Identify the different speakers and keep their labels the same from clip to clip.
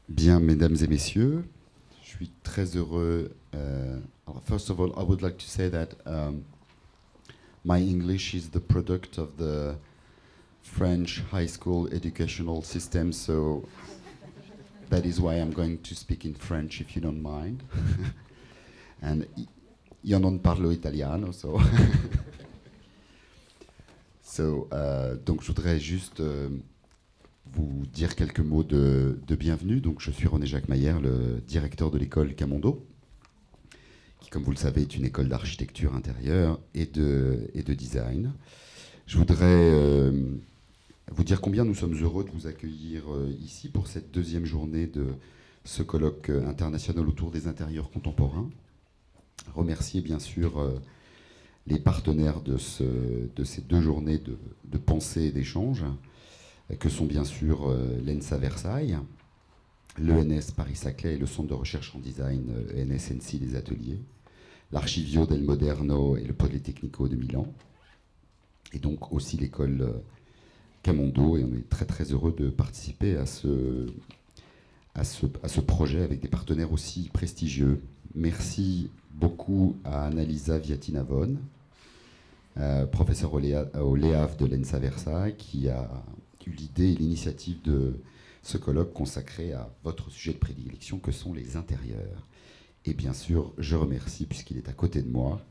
Speaker 1: Bien, mesdames et messieurs, je suis très heureux. First of all, I would like to say that my English is the product of the French high school educational system, so that is why I'm going to speak in French, if you don't mind. And io non parlo italiano, so. Donc je voudrais juste vous dire quelques mots de bienvenue. Donc, je suis René-Jacques Mayer, le directeur de l'école Camondo, qui, comme vous le savez, est une école d'architecture intérieure et de design. Je voudrais vous dire combien nous sommes heureux de vous accueillir ici pour cette deuxième journée de ce colloque international autour des intérieurs contemporains. Remercier bien sûr les partenaires de ces deux journées de pensée et d'échange, que sont bien sûr l'ENSA Versailles, l'ENS Paris-Saclay et le Centre de recherche en design ENS-NC des ateliers, l'Archivio del Moderno et le Politecnico de Milan, et donc aussi l'école Camondo, et on est très très heureux de participer à ce projet avec des partenaires aussi prestigieux. Merci beaucoup à Annalisa Viatinavon, professeure au LEAF de l'ENSA Versailles, qui a eu l'idée et l'initiative de ce colloque consacré à votre sujet de prédilection que sont les intérieurs. Et bien sûr, je remercie, puisqu'il est à côté de moi,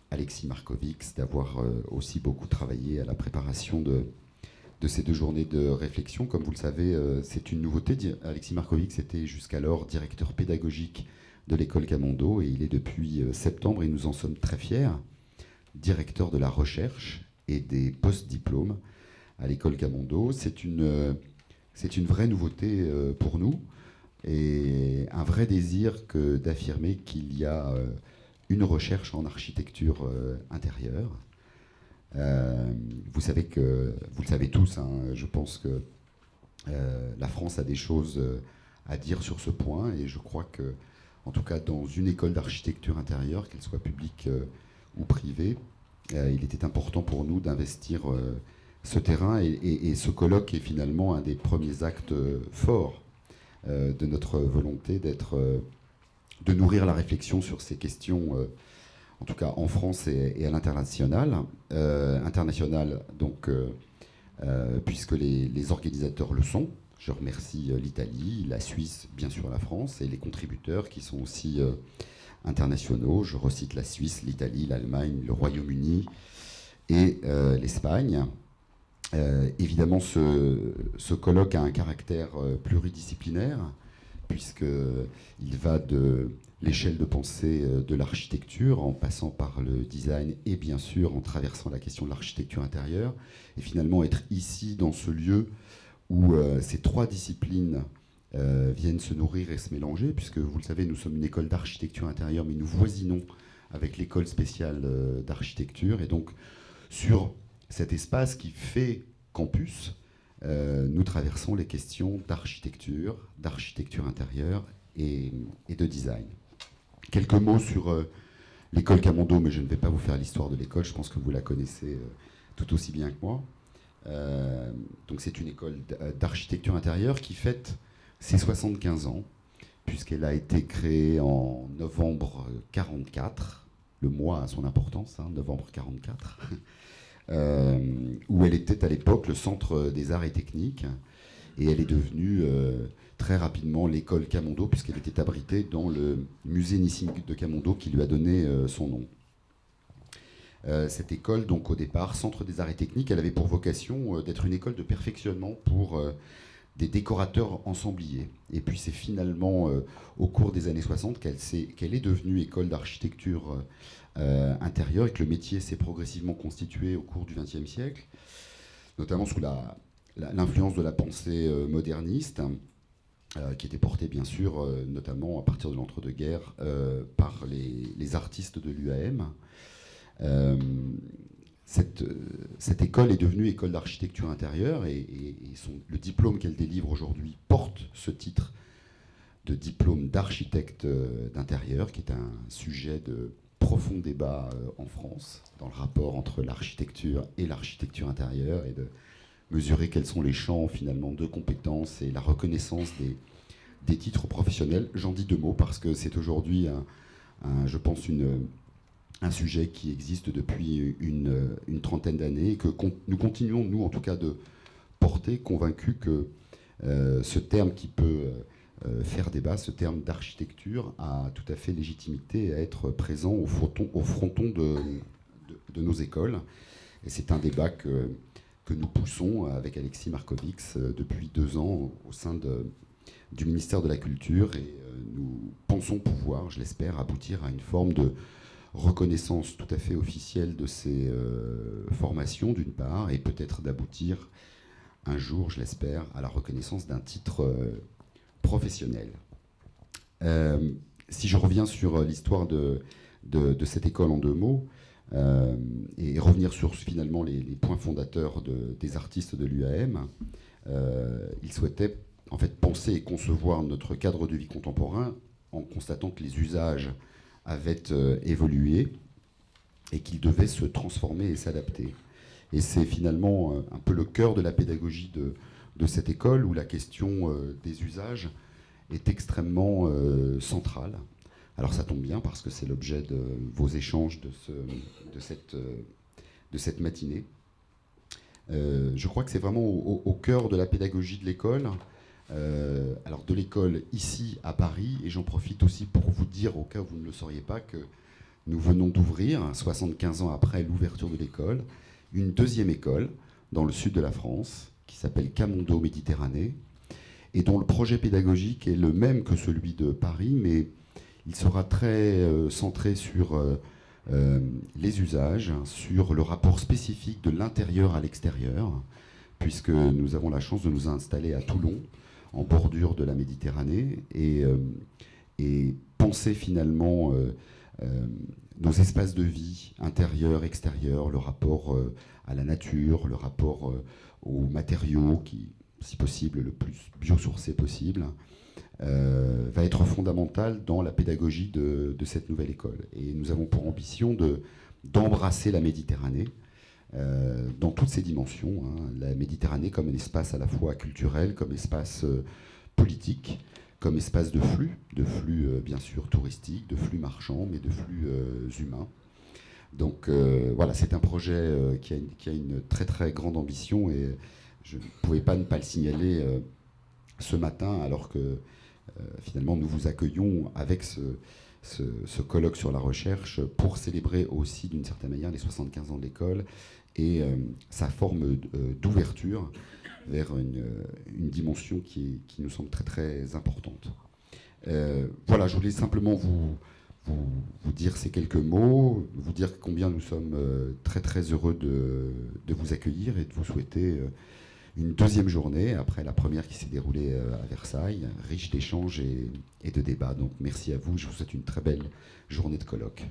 Speaker 1: Alexis Markovix d'avoir aussi beaucoup travaillé à la préparation de ces deux journées de réflexion. Comme vous le savez, c'est une nouveauté. Alexis Markovix était jusqu'alors directeur pédagogique de l'école Camondo et il est depuis septembre, et nous en sommes très fiers, directeur de la recherche et des post-diplômes à l'école Camondo. C'est une vraie nouveauté pour nous et un vrai désir d'affirmer qu'il y a une recherche en architecture intérieure. Vous le savez tous, hein, je pense que la France a des choses à dire sur ce point, et je crois que, en tout cas dans une école d'architecture intérieure, qu'elle soit publique ou privée, il était important pour nous d'investir ce terrain, et ce colloque est finalement un des premiers actes forts de notre volonté de nourrir la réflexion sur ces questions, en tout cas en France et à l'international. Donc, puisque les organisateurs le sont. Je remercie l'Italie, la Suisse, bien sûr la France, et les contributeurs qui sont aussi internationaux. Je recite la Suisse, l'Italie, l'Allemagne, le Royaume-Uni et l'Espagne. Évidemment, ce colloque a un caractère pluridisciplinaire, puisqu'il va de l'échelle de pensée de l'architecture, en passant par le design et bien sûr en traversant la question de l'architecture intérieure, et finalement être ici dans ce lieu où ces trois disciplines viennent se nourrir et se mélanger, puisque vous le savez, nous sommes une école d'architecture intérieure, mais nous voisinons avec l'école spéciale d'architecture, et donc sur cet espace qui fait campus, nous traversons les questions d'architecture intérieure et de design. Quelques mots sur l'école Camondo, mais je ne vais pas vous faire l'histoire de l'école, je pense que vous la connaissez tout aussi bien que moi. Donc c'est une école d'architecture intérieure qui fête ses 75 ans, puisqu'elle a été créée en novembre 44, le mois a son importance, hein, novembre 44, où elle était à l'époque le centre des arts et techniques, et elle est devenue très rapidement l'école Camondo, puisqu'elle était abritée dans le musée Nissim de Camondo qui lui a donné son nom. Cette école, donc au départ, Centre des Arts et Techniques, elle avait pour vocation d'être une école de perfectionnement pour des décorateurs ensembliers. Et puis c'est finalement au cours des années 60 qu'elle est devenue école d'architecture intérieure, et que le métier s'est progressivement constitué au cours du XXe siècle, notamment sous l'influence de la pensée moderniste, qui était portée bien sûr, notamment à partir de l'entre-deux-guerres, par les artistes de l'UAM. Cette école est devenue école d'architecture intérieure, et le diplôme qu'elle délivre aujourd'hui porte ce titre de diplôme d'architecte d'intérieur, qui est un sujet de profond débat en France, dans le rapport entre l'architecture et l'architecture intérieure, et de mesurer quels sont les champs finalement de compétences et la reconnaissance des titres professionnels. J'en dis 2 mots parce que c'est aujourd'hui, je pense, un sujet qui existe depuis une trentaine d'années et que nous continuons, nous en tout cas, de porter, convaincus que ce terme qui peut faire débat, ce terme d'architecture, a tout à fait légitimité à être présent au fronton de nos écoles. Et c'est un débat que nous poussons avec Alexis Markovix depuis 2 ans au sein du ministère de la Culture. Et nous pensons pouvoir, je l'espère, aboutir à une forme de reconnaissance tout à fait officielle de ces formations, d'une part, et peut-être d'aboutir un jour, je l'espère, à la reconnaissance d'un titre professionnel. Si je reviens sur l'histoire de cette école en 2 mots, et revenir sur finalement les points fondateurs des artistes de l'UAM, ils souhaitaient en fait penser et concevoir notre cadre de vie contemporain en constatant que les usages avaient évolué et qu'ils devaient se transformer et s'adapter. Et c'est finalement un peu le cœur de la pédagogie de cette école, où la question des usages est extrêmement centrale. Alors ça tombe bien parce que c'est l'objet de vos échanges de cette matinée. Je crois que c'est vraiment au cœur de la pédagogie de l'école. Alors de l'école ici à Paris, et j'en profite aussi pour vous dire, au cas où vous ne le sauriez pas, que nous venons d'ouvrir, 75 ans après l'ouverture de l'école, une 2e école dans le sud de la France, qui s'appelle Camondo Méditerranée, et dont le projet pédagogique est le même que celui de Paris, mais il sera très centré sur les usages, sur le rapport spécifique de l'intérieur à l'extérieur, puisque nous avons la chance de nous installer à Toulon, en bordure de la Méditerranée, et penser finalement nos espaces de vie, intérieur, extérieur, le rapport à la nature, le rapport aux matériaux, qui, si possible, le plus biosourcé possible, va être fondamental dans la pédagogie de cette nouvelle école. Et nous avons pour ambition d'embrasser la Méditerranée dans toutes ses dimensions, hein. La Méditerranée comme un espace à la fois culturel, comme espace politique, comme espace de flux bien sûr touristiques, de flux marchands, mais de flux humains. Donc voilà, c'est un projet qui a une très très grande ambition, et je ne pouvais pas ne pas le signaler ce matin, alors que finalement nous vous accueillons avec ce colloque sur la recherche pour célébrer aussi d'une certaine manière les 75 ans de l'école et sa forme d'ouverture vers une dimension qui nous semble très très importante. Voilà, je voulais simplement vous dire ces quelques mots, vous dire combien nous sommes très très heureux de vous accueillir et de vous souhaiter une 2e journée, après la première qui s'est déroulée à Versailles, riche d'échanges et de débats. Donc merci à vous, je vous souhaite une très belle journée de colloque.